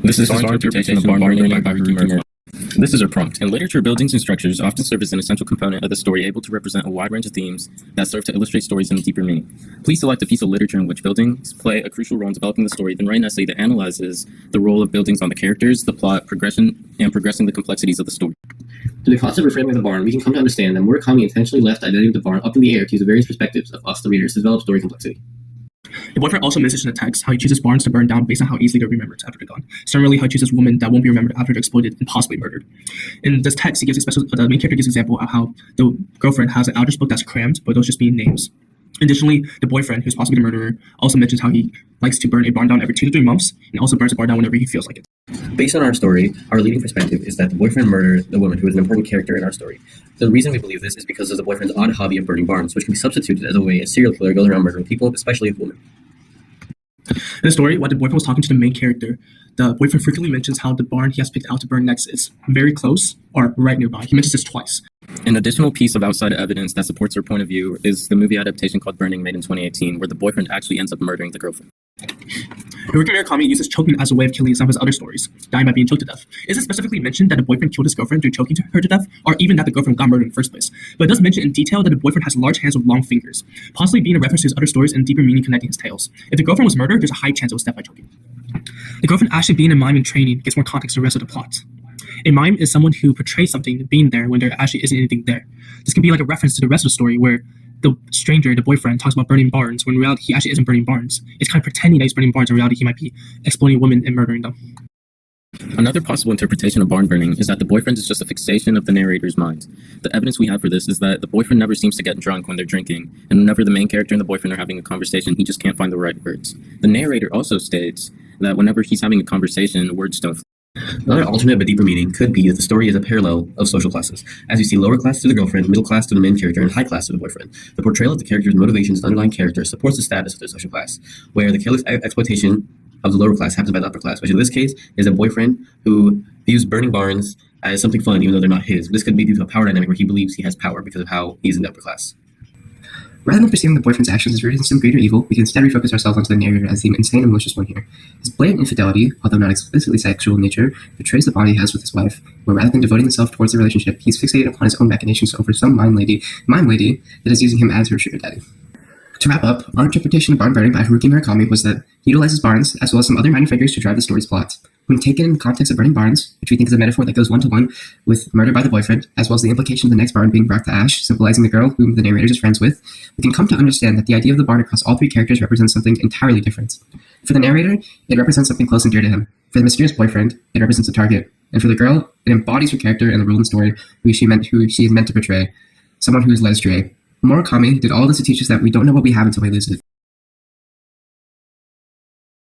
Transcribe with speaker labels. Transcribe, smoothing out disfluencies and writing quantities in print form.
Speaker 1: This is our interpretation of barn burning by Haruki Murakami. This is our prompt. In literature, buildings and structures often serve as an essential component of the story, able to represent a wide range of themes that serve to illustrate stories in a deeper meaning. Please select a piece of literature in which buildings play a crucial role in developing the story, then write an essay that analyzes the role of buildings on the characters, the plot, progressing the complexities of the story.
Speaker 2: Through the concept of framing the barn, we can come to understand that Murakami intentionally left the identity of the barn up in the air to use the various perspectives of us, the readers, to develop story complexity.
Speaker 3: The boyfriend also mentions in the text how he chooses barns to burn down based on how easily they're remembered after they're gone. Similarly, how he chooses women that won't be remembered after they're exploited and possibly murdered. In this text, the main character gives an example of how the girlfriend has an Aldrich book that's crammed, but those just being names. Additionally, the boyfriend, who's possibly the murderer, also mentions how he likes to burn a barn down every 2 to 3 months, and also burns a barn down whenever he feels like it.
Speaker 2: Based on our story, our leading perspective is that the boyfriend murdered the woman who is an important character in our story. The reason we believe this is because of the boyfriend's odd hobby of burning barns, which can be substituted as a way a serial killer goes around murdering people, especially women.
Speaker 3: In the story, while the boyfriend was talking to the main character, the boyfriend frequently mentions how the barn he has picked out to burn next is very close or right nearby. He mentions this twice.
Speaker 1: An additional piece of outside evidence that supports her point of view is the movie adaptation called Burning, made in 2018, where the boyfriend actually ends up murdering the girlfriend.
Speaker 3: Haruki Murakami uses choking as a way of killing some of his other stories, dying by being choked to death. It isn't specifically mentioned that the boyfriend killed his girlfriend through choking her to death, or even that the girlfriend got murdered in the first place. But it does mention in detail that the boyfriend has large hands with long fingers, possibly being a reference to his other stories and deeper meaning connecting his tales. If the girlfriend was murdered, there's a high chance it was death by choking. The girlfriend actually being a mime in training gives more context to the rest of the plot. A mime is someone who portrays something being there when there actually isn't anything there. This can be like a reference to the rest of the story where the stranger, the boyfriend, talks about burning barns when in reality he actually isn't burning barns. It's kind of pretending that he's burning barns. In reality, he might be exploiting women and murdering them.
Speaker 1: Another possible interpretation of barn burning is that the boyfriend is just a fixation of the narrator's mind. The evidence we have for this is that the boyfriend never seems to get drunk when they're drinking, and whenever the main character and the boyfriend are having a conversation, he just can't find the right words. The narrator also states that whenever he's having a conversation, words don't flow.
Speaker 2: Another alternate but deeper meaning could be that the story is a parallel of social classes, as you see lower class to the girlfriend, middle class to the main character, and high class to the boyfriend. The portrayal of the character's motivations and underlying character supports the status of their social class, where the killer's exploitation of the lower class happens by the upper class, which in this case is a boyfriend who views burning barns as something fun even though they're not his. This could be due to a power dynamic where he believes he has power because of how he's in the upper class.
Speaker 4: Rather than perceiving the boyfriend's actions as rooted in some greater evil, we can instead refocus ourselves onto the narrator as the insane and malicious one here. His blatant infidelity, although not explicitly sexual in nature, betrays the bond he has with his wife, where rather than devoting himself towards the relationship, he's fixated upon his own machinations over some mime lady that is using him as her sugar daddy. To wrap up, our interpretation of barn burning by Haruki Murakami was that he utilizes barns, as well as some other minor figures, to drive the story's plot. When taken in the context of burning barns, which we think is a metaphor that goes one-to-one with murder by the boyfriend, as well as the implication of the next barn being brought to ash, symbolizing the girl whom the narrator is friends with, we can come to understand that the idea of the barn across all 3 characters represents something entirely different. For the narrator, it represents something close and dear to him. For the mysterious boyfriend, it represents a target. And for the girl, it embodies her character and the role in the story who she is meant to portray, someone who is led astray. Murakami did all this to teach us that we don't know what we have until we lose it.